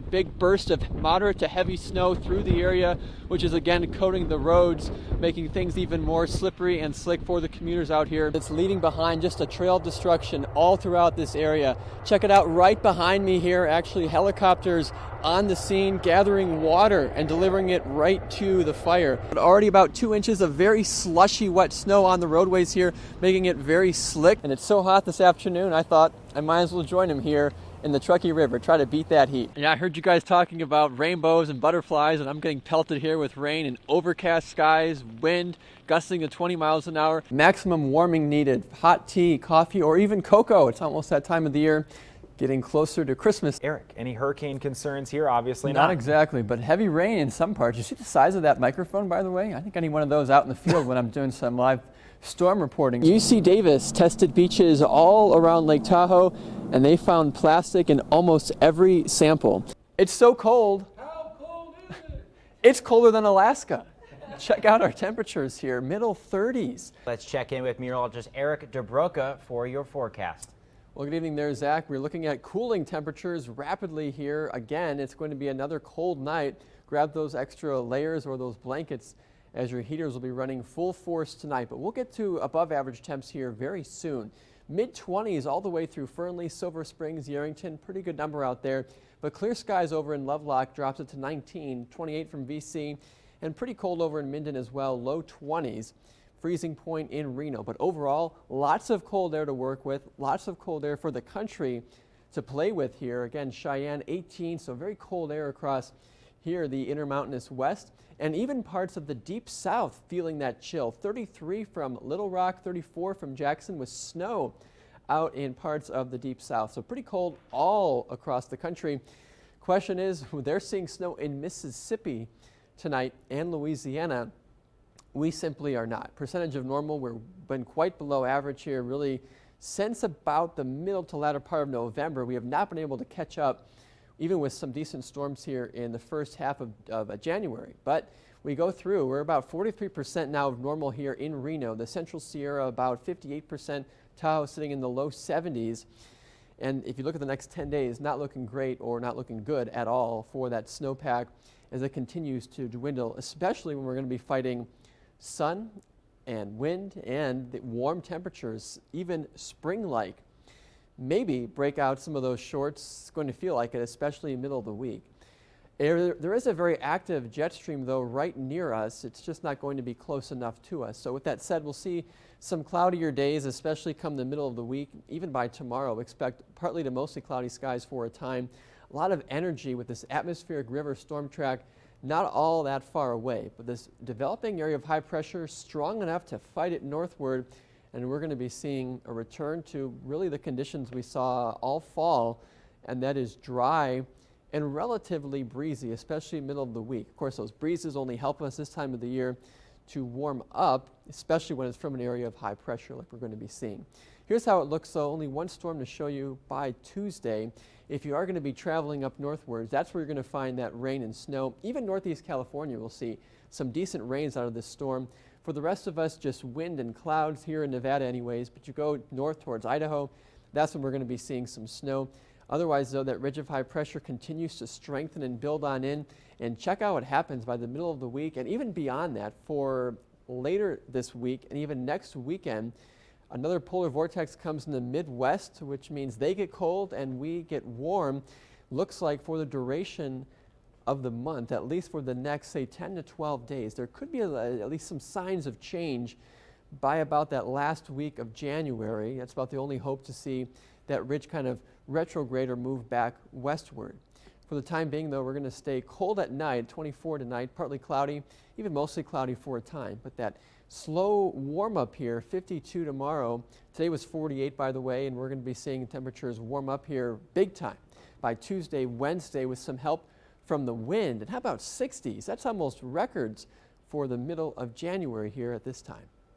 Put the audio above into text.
Big burst of moderate to heavy snow through the area, which is again coating the roads, making things even more slippery and slick for the commuters out here. It's leaving behind just a trail of destruction all throughout this area. Check it out right behind me here, actually helicopters on the scene gathering water and delivering it right to the fire. But already about 2 inches of very slushy wet snow on the roadways here, making it very slick. And it's so hot this afternoon, I thought I might as well join him here in the Truckee River, try to beat that heat. Yeah, I heard you guys talking about rainbows and butterflies, and I'm getting pelted here with rain and overcast skies, wind gusting to 20 miles an hour. Maximum warming needed. Hot tea, coffee, or even cocoa. It's almost that time of the year, getting closer to Christmas. Eric, any hurricane concerns here? Obviously not exactly, but heavy rain in some parts. You see the size of that microphone, by the way? I think I need one of those out in the field when I'm doing some live storm reporting. UC Davis tested beaches all around Lake Tahoe, and they found plastic in almost every sample. It's so cold. How cold is it? It's colder than Alaska. Check out our temperatures here, middle 30s. Let's check in with meteorologist Eric DoBroka for your forecast. Well, good evening there, Zach. We're looking at cooling temperatures rapidly here. Again, it's going to be another cold night. Grab those extra layers or those blankets as your heaters will be running full force tonight. But we'll get to above average temps here very soon. Mid-20s all the way through Fernley, Silver Springs, Yerington. Pretty good number out there. But clear skies over in Lovelock drops it to 19, 28 from VC, and pretty cold over in Minden as well, low 20s. Freezing point in Reno. But overall, lots of cold air to work with, lots of cold air for the country to play with here. Again, Cheyenne 18, so very cold air across here, the Intermountainous West, and even parts of the deep south feeling that chill. 33 from Little Rock, 34 from Jackson with snow out in parts of the deep south. So pretty cold all across the country. Question is, they're seeing snow in Mississippi tonight and Louisiana. We simply are not. Percentage of normal, we've been quite below average here really since about the middle to latter part of November. We have not been able to catch up even with some decent storms here in the first half of January. But we go through, we're about 43% now of normal here in Reno. The Central Sierra about 58%, Tahoe sitting in the low 70s. And if you look at the next 10 days, not looking great or not looking good at all for that snowpack as it continues to dwindle, especially when we're going to be fighting sun and wind and the warm temperatures, even spring-like. Maybe break out some of those shorts. It's going to feel like it, especially in the middle of the week. There is a very active jet stream, though, right near us. It's just not going to be close enough to us. So with that said, we'll see some cloudier days, especially come the middle of the week. Even by tomorrow, expect partly to mostly cloudy skies for a time. A lot of energy with this atmospheric river storm track not all that far away. But this developing area of high pressure, strong enough to fight it northward. And we're going to be seeing a return to really the conditions we saw all fall, and that is dry and relatively breezy, especially middle of the week. Of course, those breezes only help us this time of the year to warm up, especially when it's from an area of high pressure like we're going to be seeing. Here's how it looks, though. Only one storm to show you by Tuesday. If you are going to be traveling up northwards, that's where you're going to find that rain and snow. Even northeast California will see some decent rains out of this storm. For the rest of us, just wind and clouds here in Nevada anyways, but you go north towards Idaho, that's when we're going to be seeing some snow. Otherwise, though, that ridge of high pressure continues to strengthen and build on in. And check out what happens by the middle of the week and even beyond that for later this week and even next weekend. Another polar vortex comes in the Midwest, which means they get cold and we get warm. Looks like for the duration of the month, at least for the next, say, 10 to 12 days. There could be at least some signs of change by about that last week of January. That's about the only hope to see that ridge kind of retrograde or move back westward. For the time being, though, we're going to stay cold at night, 24 tonight, partly cloudy, even mostly cloudy for a time. But that slow warm up here, 52 tomorrow. Today was 48, by the way, and we're going to be seeing temperatures warm up here big time by Tuesday, Wednesday, with some help from the wind. And how about 60s? That's almost records for the middle of January here at this time.